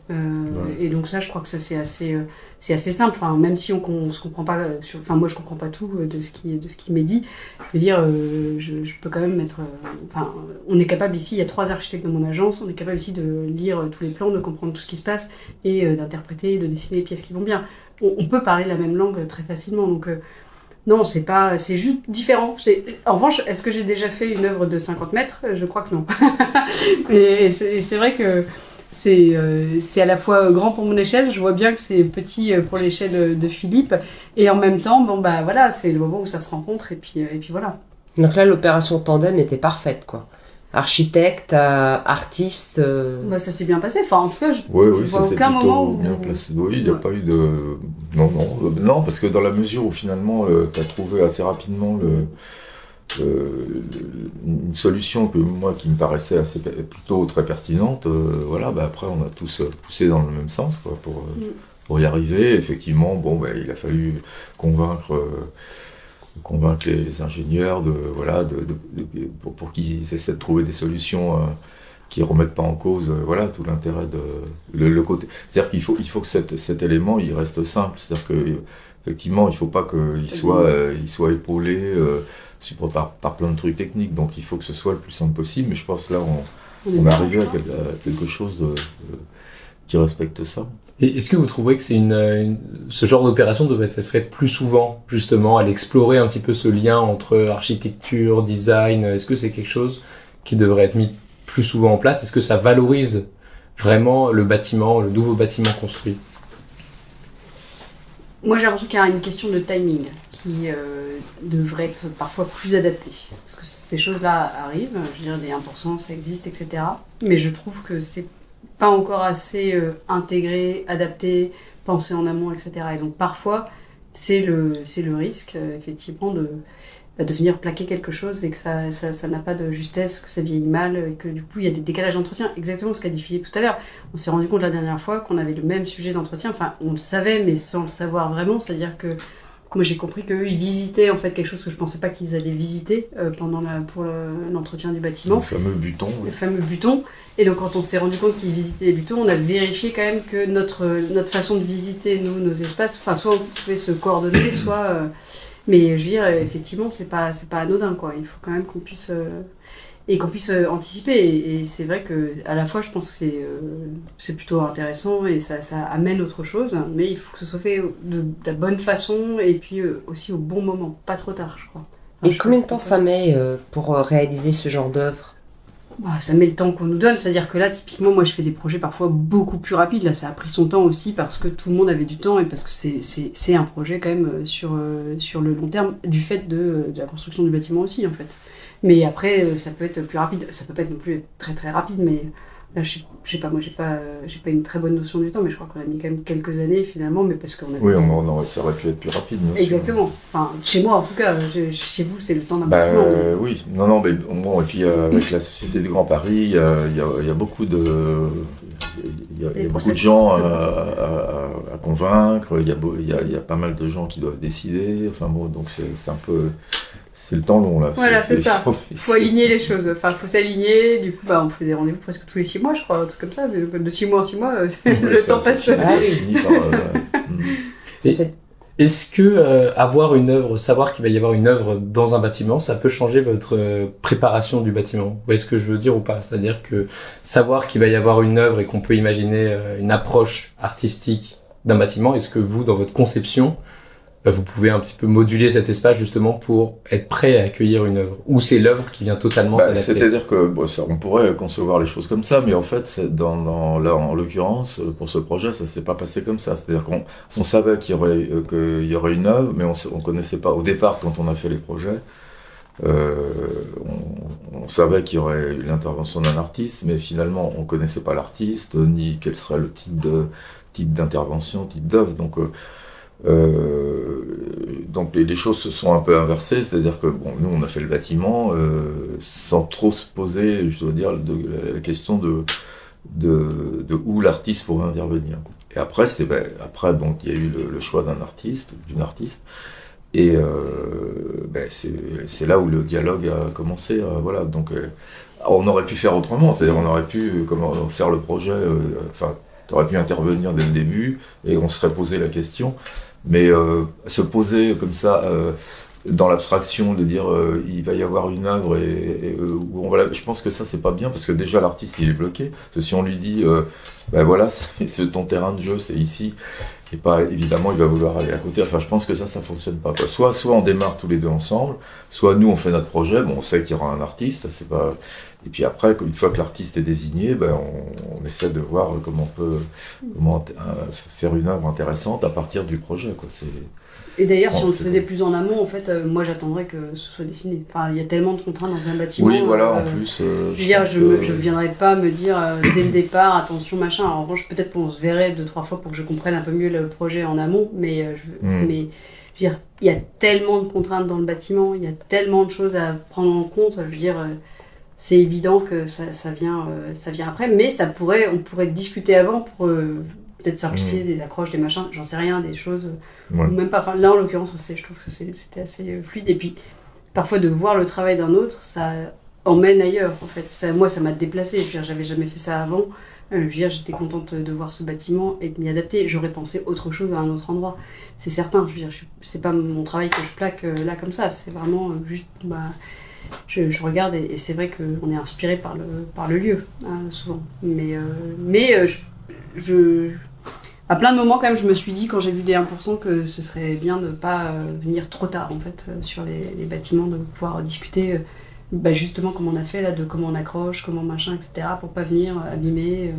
et donc ça je crois que ça c'est assez simple, enfin, même si on se comprend pas, enfin moi je comprends pas tout de ce qui m'est dit, je veux dire, je peux quand même mettre, enfin on est capable ici, il y a 3 architectes dans mon agence, on est capable ici de lire tous les plans, de comprendre tout ce qui se passe, et d'interpréter, de dessiner les pièces qui vont bien. On peut parler la même langue très facilement, donc non, c'est juste différent. En revanche, est-ce que j'ai déjà fait une œuvre de 50 mètres ? Je crois que non. et c'est vrai que c'est à la fois grand pour mon échelle, je vois bien que c'est petit pour l'échelle de Philippe, et en même temps, bon bah voilà, c'est le moment où ça se rencontre, et puis voilà. Donc là, l'opération tandem était parfaite, quoi. Architecte, artiste. Bah, ça s'est bien passé. Enfin, en tout cas, je vois aucun moment où... bien placé. Oui, il n'y a pas eu de... Non, parce que dans la mesure où finalement, tu as trouvé assez rapidement une solution qui me paraissait plutôt très pertinente, voilà, après on a tous poussé dans le même sens, quoi, pour y arriver. Effectivement, il a fallu convaincre convaincre les ingénieurs pour qu'ils essaient de trouver des solutions qui remettent pas en cause tout l'intérêt de le côté. C'est-à-dire qu'il faut que cet élément il reste simple. C'est-à-dire que effectivement il faut pas qu'il soit épaulé par plein de trucs techniques. Donc il faut que ce soit le plus simple possible. Mais je pense que là on est arrivé à quelque chose qui respecte ça. Et est-ce que vous trouvez que ce genre d'opération devrait être faite plus souvent, justement, à explorer un petit peu ce lien entre architecture, design? Est-ce que c'est quelque chose qui devrait être mis plus souvent en place? Est-ce que ça valorise vraiment le nouveau bâtiment construit? Moi, j'ai l'impression qu'il y a une question de timing qui devrait être parfois plus adaptée. Parce que ces choses-là arrivent, je veux dire, des 1%, ça existe, etc. Mais je trouve que c'est pas encore assez intégré, adapté, pensé en amont, etc. Et donc parfois, c'est le risque, effectivement, de venir plaquer quelque chose et que ça n'a pas de justesse, que ça vieillit mal, et que du coup, il y a des décalages d'entretien. Exactement ce qu'a dit Philippe tout à l'heure. On s'est rendu compte la dernière fois qu'on avait le même sujet d'entretien. Enfin, on le savait, mais sans le savoir vraiment. C'est-à-dire que moi, j'ai compris qu'eux, ils visitaient en fait quelque chose que je pensais pas qu'ils allaient visiter pour l'entretien du bâtiment. Le fameux buton. Oui. Le fameux buton. Et donc, quand on s'est rendu compte qu'ils visitaient les butons, on a vérifié quand même que notre façon de visiter nos espaces, enfin, soit on pouvait se coordonner, soit. Mais je veux dire, effectivement, c'est pas anodin, quoi. Il faut quand même qu'on puisse anticiper. Et c'est vrai que à la fois, je pense que c'est plutôt intéressant et ça amène autre chose. Mais il faut que ce soit fait de la bonne façon et puis aussi au bon moment, pas trop tard, je crois. Et combien de temps ça met pour réaliser ce genre d'œuvre? Ça met le temps qu'on nous donne, c'est-à-dire que là, typiquement, moi, je fais des projets parfois beaucoup plus rapides. Là, ça a pris son temps aussi parce que tout le monde avait du temps et parce que c'est un projet quand même sur le long terme, du fait de la construction du bâtiment aussi, en fait. Mais après, ça peut être plus rapide. Ça peut pas être non plus très très rapide, mais là, je sais pas, moi, j'ai pas une très bonne notion du temps, mais je crois qu'on a mis quand même quelques années finalement, mais parce qu'on a. Oui, ça aurait pu être plus rapide. Exactement. Enfin, chez moi, en tout cas, chez vous, c'est le temps d'un bâtiment. Oui, non, mais bon, et puis avec la Société du Grand Paris, il y a beaucoup de gens à convaincre. Il y a pas mal de gens qui doivent décider. Enfin bon, donc c'est un peu. C'est le temps long, là. Voilà, c'est ça. Faut aligner les choses. Enfin, faut s'aligner. Du coup, on fait des rendez-vous presque tous les 6 mois, je crois, un truc comme ça. De 6 mois en 6 mois, le temps passe. Est-ce que avoir une œuvre, savoir qu'il va y avoir une œuvre dans un bâtiment, ça peut changer votre préparation du bâtiment? Vous voyez ce que je veux dire ou pas? C'est-à-dire que savoir qu'il va y avoir une œuvre et qu'on peut imaginer une approche artistique d'un bâtiment, est-ce que vous, dans votre conception, vous pouvez un petit peu moduler cet espace justement pour être prêt à accueillir une œuvre? Ou c'est l'œuvre qui vient totalement s'adapter? C'est-à-dire que on pourrait concevoir les choses comme ça, mais en fait, là, en l'occurrence, pour ce projet, ça s'est pas passé comme ça. C'est-à-dire qu'on savait qu'il y aurait une œuvre, mais on connaissait pas. Au départ, quand on a fait les projets, on savait qu'il y aurait l'intervention d'un artiste, mais finalement, on connaissait pas l'artiste, ni quel serait le type d'intervention, type d'œuvre. Donc les choses se sont un peu inversées, c'est-à-dire que nous on a fait le bâtiment sans trop se poser, je dois dire, la question de où l'artiste pourrait intervenir. Et après il y a eu le choix d'une artiste, et c'est là où le dialogue a commencé. Voilà, donc on aurait pu faire autrement, c'est-à-dire on aurait pu faire le projet, t'aurais pu intervenir dès le début et on se serait posé la question. Mais se poser comme ça dans l'abstraction, de dire il va y avoir une œuvre je pense que ça c'est pas bien, parce que déjà l'artiste il est bloqué. Parce que si on lui dit voilà, c'est ton terrain de jeu, c'est ici, et pas évidemment il va vouloir aller à côté. Enfin, je pense que ça fonctionne pas. Soit on démarre tous les deux ensemble, soit nous on fait notre projet, on sait qu'il y aura un artiste, c'est pas. Et puis après, une fois que l'artiste est désigné, on essaie de voir comment faire une œuvre intéressante à partir du projet, quoi. Et d'ailleurs, si on le faisait plus en amont, en fait, moi j'attendrais que ce soit dessiné. Enfin, il y a tellement de contraintes dans un bâtiment. Oui, voilà, en plus. Je veux dire, je viendrais pas me dire dès le départ, attention, machin. En revanche, peut-être qu'on se verrait 2-3 fois pour que je comprenne un peu mieux le projet en amont, mais je veux dire, il y a tellement de contraintes dans le bâtiment, il y a tellement de choses à prendre en compte. Je veux dire, c'est évident que ça vient après, mais on pourrait discuter avant pour peut-être simplifier des accroches, des machins, j'en sais rien, des choses, Ouais. ou même pas. Enfin, là, en l'occurrence, je trouve que c'était assez fluide. Et puis, parfois, de voir le travail d'un autre, ça emmène ailleurs, en fait. Moi, ça m'a déplacée. Je veux dire, j'avais jamais fait ça avant. Je veux dire, j'étais contente de voir ce bâtiment et de m'y adapter. J'aurais pensé autre chose à un autre endroit. C'est certain. Je veux dire, c'est pas mon travail que je plaque là comme ça. C'est vraiment juste, je regarde et c'est vrai qu'on est inspiré par le lieu, hein, souvent. Mais à plein de moments, quand même, je me suis dit, quand j'ai vu des 1%, que ce serait bien de ne pas venir trop tard, en fait, sur les bâtiments, de pouvoir discuter justement comme on a fait, là, de comment on accroche, comment machin, etc., pour pas venir abîmer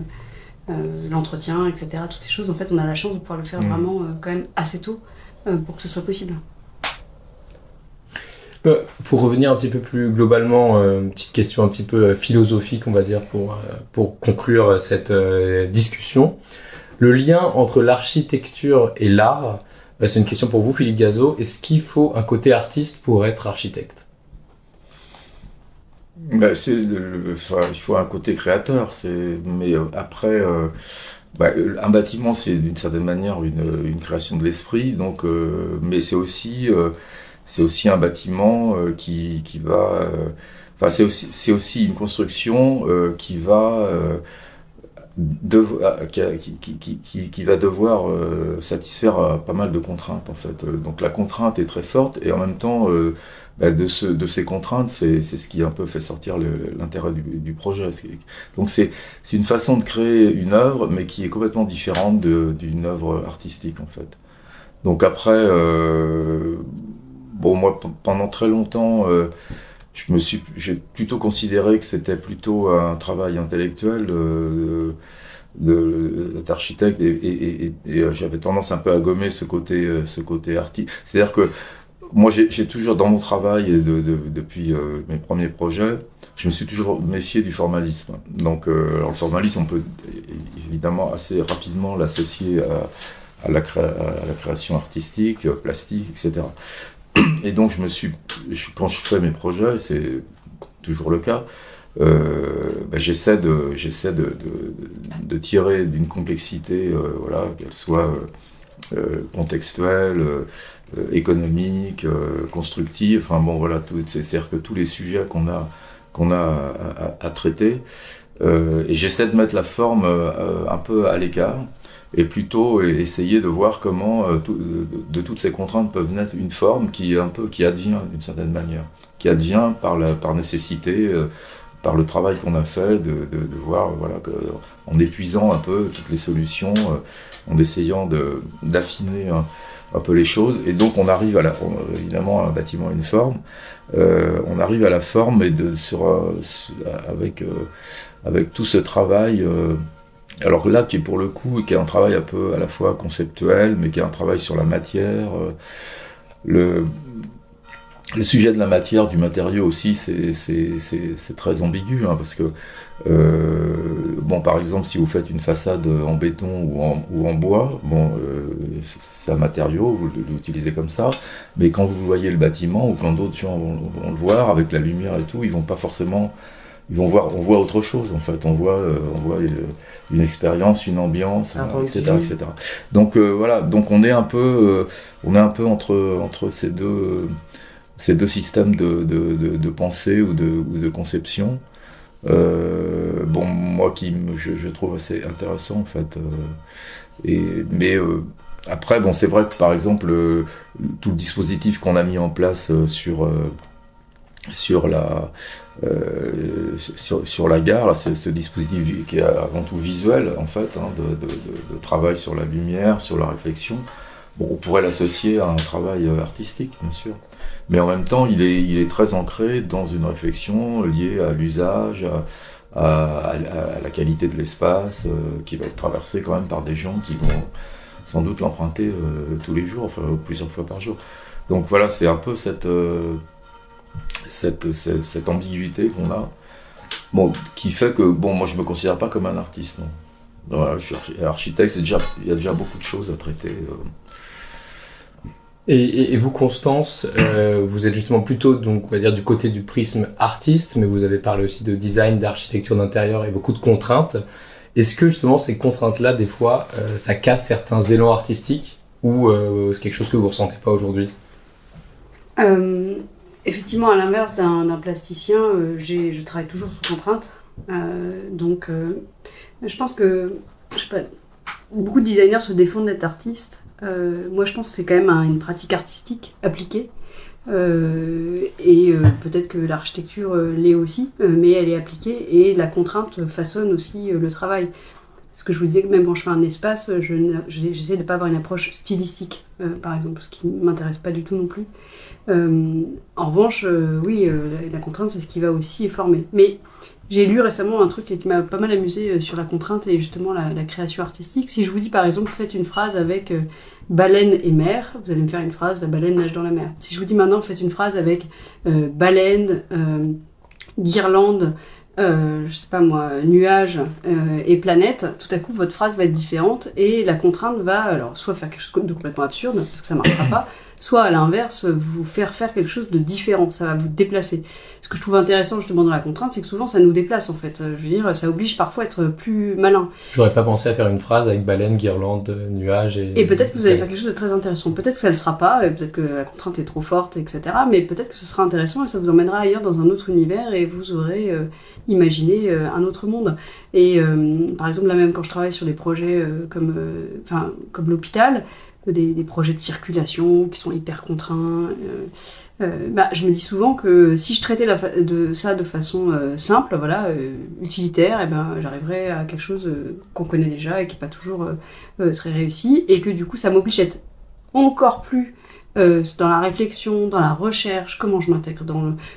l'entretien, etc. Toutes ces choses, en fait, on a la chance de pouvoir le faire vraiment quand même assez tôt pour que ce soit possible. Pour revenir un petit peu plus globalement, une petite question un petit peu philosophique, on va dire, pour conclure cette discussion. Le lien entre l'architecture et l'art, c'est une question pour vous, Philippe Gazeau. Est-ce qu'il faut un côté artiste pour être architecte ? Il faut un côté créateur. Mais après, un bâtiment, c'est d'une certaine manière une création de l'esprit. Donc, mais c'est aussi un bâtiment qui va. C'est aussi une construction qui va qui va devoir satisfaire pas mal de contraintes en fait. Donc la contrainte est très forte et en même temps de ces contraintes c'est ce qui un peu fait sortir l'intérêt du projet. Donc c'est une façon de créer une œuvre mais qui est complètement différente d'une œuvre artistique en fait. Donc après moi pendant très longtemps j'ai plutôt considéré que c'était plutôt un travail intellectuel d'architecte et j'avais tendance un peu à gommer ce côté artistique. C'est-à-dire que moi j'ai toujours dans mon travail et depuis mes premiers projets, je me suis toujours méfié du formalisme. Donc alors le formalisme on peut évidemment assez rapidement l'associer à la création artistique, plastique, etc. Et donc quand je fais mes projets, c'est toujours le cas, j'essaie de tirer d'une complexité, qu'elle soit contextuelle, économique, constructive. Enfin bon, voilà, c'est-à-dire que tous les sujets qu'on a à traiter, et j'essaie de mettre la forme un peu à l'écart. Et plutôt essayer de voir comment de toutes ces contraintes peuvent naître une forme qui advient d'une certaine manière, qui advient par nécessité, par le travail qu'on a fait, de voir en épuisant un peu toutes les solutions, en essayant d'affiner un peu les choses, et donc on arrive évidemment un bâtiment a une forme, on arrive à la forme et avec tout ce travail. Alors là, qui est pour le coup, qui est un travail un peu à la fois conceptuel, mais qui est un travail sur la matière. Le sujet de la matière, du matériau aussi, c'est très ambigu, parce que par exemple, si vous fêtes une façade en béton ou en bois, c'est un matériau, vous l'utilisez comme ça, mais quand vous voyez le bâtiment ou quand d'autres gens vont le voir avec la lumière et tout, ils vont pas forcément. On voit autre chose en fait, on voit une expérience, une ambiance, etc. Donc donc on est un peu entre ces deux systèmes de pensée ou de conception. Moi je trouve assez intéressant en fait. Après c'est vrai que par exemple tout le dispositif qu'on a mis en place sur la gare, là, ce dispositif qui est avant tout visuel en fait, de travail sur la lumière, sur la réflexion. On pourrait l'associer à un travail artistique, bien sûr, mais en même temps, il est très ancré dans une réflexion liée à l'usage, à la qualité de l'espace, qui va être traversé quand même par des gens qui vont sans doute l'emprunter tous les jours, enfin plusieurs fois par jour. Donc voilà, c'est un peu cette ambiguïté qu'on a, qui fait que moi je me considère pas comme un artiste, non. Voilà, je suis architecte, il y a déjà beaucoup de choses à traiter. Et vous, Constance, vous êtes justement plutôt, donc, on va dire, du côté du prisme artiste, mais vous avez parlé aussi de design, d'architecture d'intérieur et beaucoup de contraintes. Est-ce que justement ces contraintes-là, des fois, ça casse certains élans artistiques ou c'est quelque chose que vous ressentez pas aujourd'hui? Effectivement, à l'inverse d'un plasticien, je travaille toujours sous contrainte. Donc, je pense que, je sais pas, beaucoup de designers se défendent d'être artistes. Moi, je pense que c'est quand même une pratique artistique appliquée. Peut-être que l'architecture l'est aussi, mais elle est appliquée et la contrainte façonne aussi le travail. Ce que je vous disais, que même quand je fais un espace, j'essaie de ne pas avoir une approche stylistique, par exemple, ce qui ne m'intéresse pas du tout non plus. En revanche, oui, la contrainte, c'est ce qui va aussi former. Mais j'ai lu récemment un truc qui m'a pas mal amusé sur la contrainte et justement la création artistique. Si je vous dis, par exemple, faites une phrase avec baleine et mer, vous allez me faire une phrase, la baleine nage dans la mer. Si je vous dis maintenant, faites une phrase avec baleine, guirlande, je sais pas moi, nuages et planète, tout à coup votre phrase va être différente et la contrainte va alors soit faire quelque chose de complètement absurde parce que ça marchera pas, soit à l'inverse vous faire quelque chose de différent, ça va vous déplacer. Ce que je trouve intéressant justement dans la contrainte, c'est que souvent ça nous déplace en fait. Je veux dire, ça oblige parfois à être plus malin. J'aurais pas pensé à faire une phrase avec baleine, guirlande, nuages et peut-être que vous allez faire quelque chose de très intéressant. Peut-être que ça le sera pas, peut-être que la contrainte est trop forte, etc. Mais peut-être que ce sera intéressant et ça vous emmènera ailleurs dans un autre univers et vous aurez imaginé un autre monde. Et par exemple là même quand je travaille sur des projets comme l'hôpital, des projets de circulation qui sont hyper contraints, je me dis souvent que si je traitais ça de façon simple, voilà, utilitaire, et j'arriverais à quelque chose qu'on connaît déjà et qui n'est pas toujours très réussi, et que du coup ça m'oblige à être encore plus dans la réflexion, dans la recherche, comment je m'intègre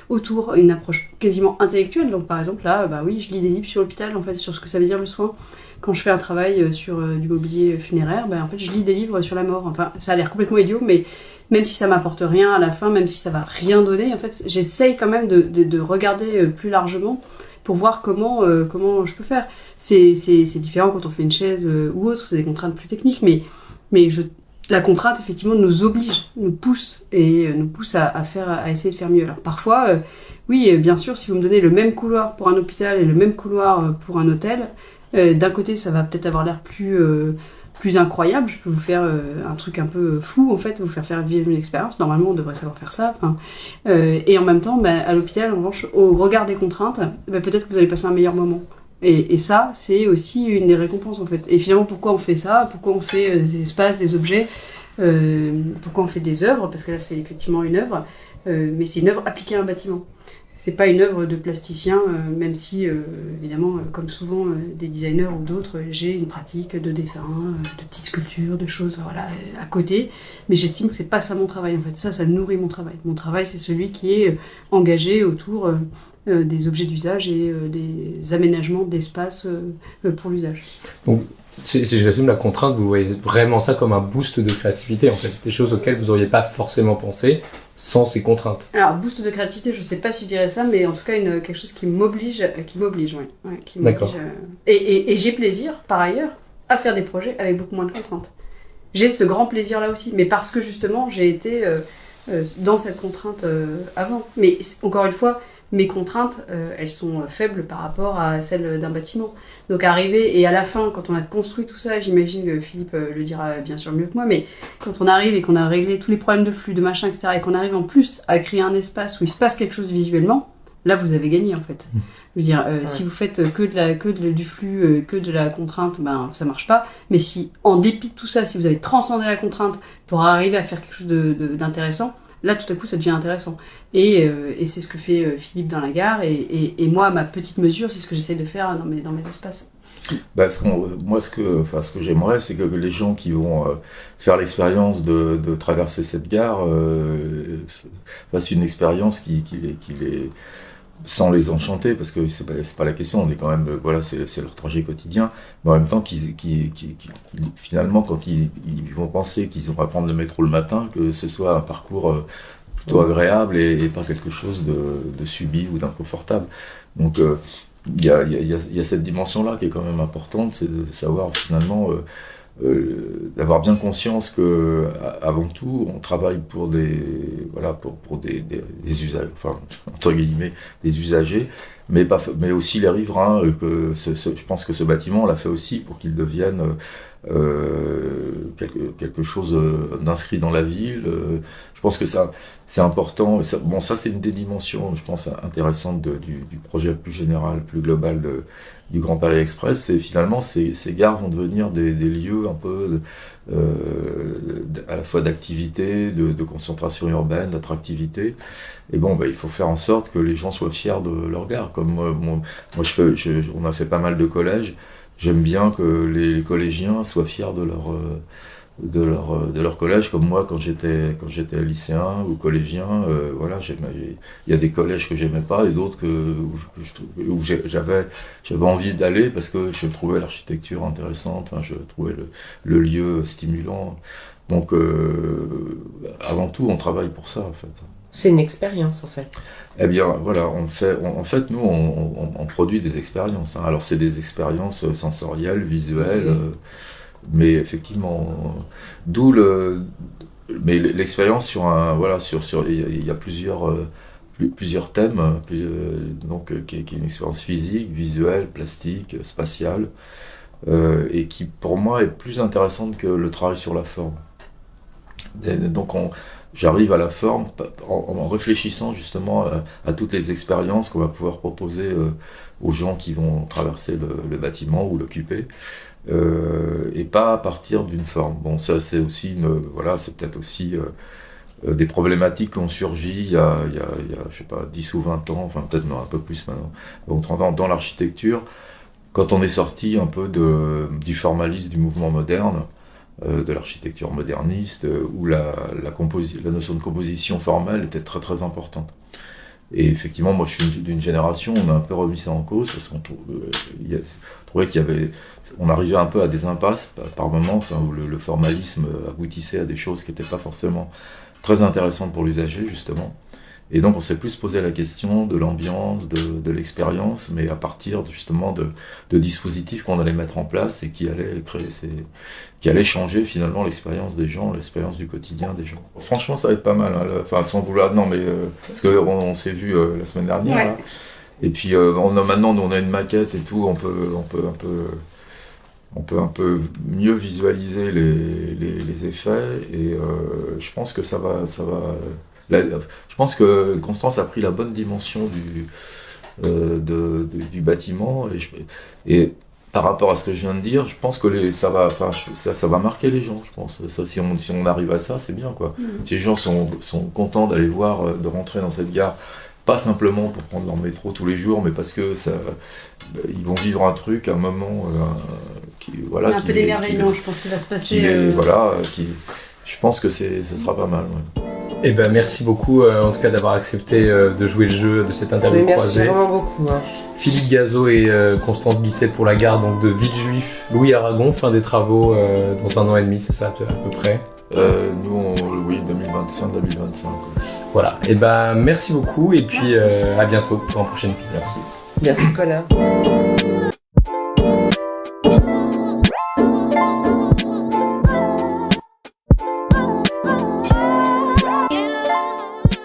autour, une approche quasiment intellectuelle. Donc par exemple là, oui, je lis des livres sur l'hôpital, en fait, sur ce que ça veut dire le soin. Quand je fais un travail sur du mobilier funéraire, en fait, je lis des livres sur la mort. Enfin, ça a l'air complètement idiot, mais même si ça m'apporte rien à la fin, même si ça va rien donner, en fait, j'essaye quand même de regarder plus largement pour voir comment je peux faire. C'est différent quand on fait une chaise ou autre, c'est des contraintes plus techniques, mais la contrainte, effectivement, nous oblige, nous pousse à essayer de faire mieux. Alors parfois, oui, bien sûr, si vous me donnez le même couloir pour un hôpital et le même couloir pour un hôtel, d'un côté, ça va peut-être avoir l'air plus incroyable. Je peux vous faire un truc un peu fou, en fait, vous faire vivre une expérience. Normalement, on devrait savoir faire ça. Et en même temps, à l'hôpital, en revanche, au regard des contraintes, peut-être que vous allez passer un meilleur moment. Et ça, c'est aussi une des récompenses, en fait. Et finalement, pourquoi on fait ça? Pourquoi on fait des espaces, des objets? Pourquoi on fait des œuvres? Parce que là, c'est effectivement une œuvre, mais c'est une œuvre appliquée à un bâtiment. C'est pas une œuvre de plasticien, même si, évidemment, comme souvent des designers ou d'autres, j'ai une pratique de dessin, de petites sculptures, de choses, voilà, à côté. Mais j'estime que c'est pas ça mon travail, en fait. Ça nourrit mon travail. Mon travail, c'est celui qui est engagé autour des objets d'usage et des aménagements d'espace pour l'usage. Donc, si je résume la contrainte, vous voyez vraiment ça comme un boost de créativité, en fait. Des choses auxquelles vous n'auriez pas forcément pensé sans ces contraintes. Alors, boost de créativité, je sais pas si je dirais ça, mais en tout cas, quelque chose qui m'oblige, oui. D'accord. Et j'ai plaisir, par ailleurs, à faire des projets avec beaucoup moins de contraintes. J'ai ce grand plaisir-là aussi, mais parce que justement, j'ai été dans cette contrainte avant. Mais encore une fois, mes contraintes, elles sont faibles par rapport à celles d'un bâtiment. Donc arriver, et à la fin, quand on a construit tout ça, j'imagine que Philippe le dira bien sûr mieux que moi, mais quand on arrive et qu'on a réglé tous les problèmes de flux, de machin, etc., et qu'on arrive en plus à créer un espace où il se passe quelque chose visuellement, là vous avez gagné en fait. Je veux dire, si vous faites du flux, que de la contrainte, ça marche pas. Mais si, en dépit de tout ça, si vous avez transcendé la contrainte pour arriver à faire quelque chose d'intéressant, là, tout à coup, ça devient intéressant. Et c'est ce que fait Philippe dans la gare. Et moi, à ma petite mesure, c'est ce que j'essaie de faire dans mes espaces. Ce que j'aimerais, c'est que les gens qui vont faire l'expérience de traverser cette gare fassent une expérience qui les sans les enchanter, parce que c'est pas la question, on est quand même, c'est leur trajet quotidien, mais en même temps, finalement, quand ils vont penser qu'ils vont prendre le métro le matin, que ce soit un parcours plutôt agréable et pas quelque chose de subi ou d'inconfortable. Donc, il y a cette dimension-là qui est quand même importante, c'est de savoir finalement d'avoir bien conscience que avant tout on travaille pour des usages, enfin entre guillemets des usagers, mais aussi les riverains. Je pense que ce bâtiment, on l'a fait aussi pour qu'il devienne quelque chose d'inscrit dans la ville. Je pense que ça, c'est important. Ça c'est une des dimensions, je pense, intéressantes du projet plus général, plus global du Grand Paris Express. C'est finalement ces gares vont devenir des lieux un peu à la fois d'activité, de concentration urbaine, d'attractivité. Et bon, il faut faire en sorte que les gens soient fiers de leur gare. Comme moi, on a fait pas mal de collèges. J'aime bien que les collégiens soient fiers de leur collège, comme moi quand j'étais lycéen ou collégien. Voilà, il y a des collèges que j'aimais pas et d'autres où j'avais envie d'aller parce que je trouvais l'architecture intéressante, je trouvais le lieu stimulant. Donc avant tout, on travaille pour ça en fait. C'est une expérience en fait. Eh bien, voilà, en fait, nous, on produit des expériences. Alors, c'est des expériences sensorielles, visuelles, mais effectivement, mais l'expérience sur il y a plusieurs thèmes, donc qui est une expérience physique, visuelle, plastique, spatiale, et qui, pour moi, est plus intéressante que le travail sur la forme. Donc, j'arrive à la forme en réfléchissant justement à toutes les expériences qu'on va pouvoir proposer aux gens qui vont traverser le bâtiment ou l'occuper, et pas à partir d'une forme. Bon, ça c'est aussi c'est peut-être aussi des problématiques qui ont surgi il y a je sais pas 10 ou 20 ans, enfin peut-être un peu plus maintenant, donc 30 ans dans l'architecture, quand on est sorti un peu du formalisme du mouvement moderne, de l'architecture moderniste, où la notion de composition formelle était très très importante. Et effectivement, moi je suis d'une génération, on a un peu remis ça en cause, parce qu'on trouvait on arrivait un peu à des impasses par moments, où le formalisme aboutissait à des choses qui n'étaient pas forcément très intéressantes pour l'usager, justement. Et donc on s'est plus posé la question de l'ambiance, de l'expérience, mais à partir justement de dispositifs qu'on allait mettre en place et qui allaient changer finalement l'expérience des gens, l'expérience du quotidien des gens. Franchement, ça va être pas mal, hein, enfin sans vouloir, non mais parce que on s'est vu la semaine dernière, ouais. Là, et puis maintenant on a une maquette et tout, on peut un peu mieux visualiser les effets, et je pense que ça va. Je pense que Constance a pris la bonne dimension du bâtiment, et par rapport à ce que je viens de dire, je pense que ça va marquer les gens. Je pense ça, si on arrive à ça, c'est bien quoi. Si les gens sont contents d'aller voir, de rentrer dans cette gare, pas simplement pour prendre leur métro tous les jours, mais parce que ils vont vivre un truc, un moment il y a un peu d'émerveillement, je pense qu'il va se passer. Je pense que ce sera pas mal. Ouais. Eh ben, merci beaucoup en tout cas d'avoir accepté de jouer le jeu de cette interview croisée. Merci vraiment beaucoup. Hein. Philippe Gazeau et Constance Bisset pour la gare donc, de Villejuif, Louis Aragon, fin des travaux dans 1 an et demi, c'est ça à peu près? Nous, oui, fin 2025. Voilà, et ben merci beaucoup et puis à bientôt pour un prochain épisode. Merci. Merci Colin.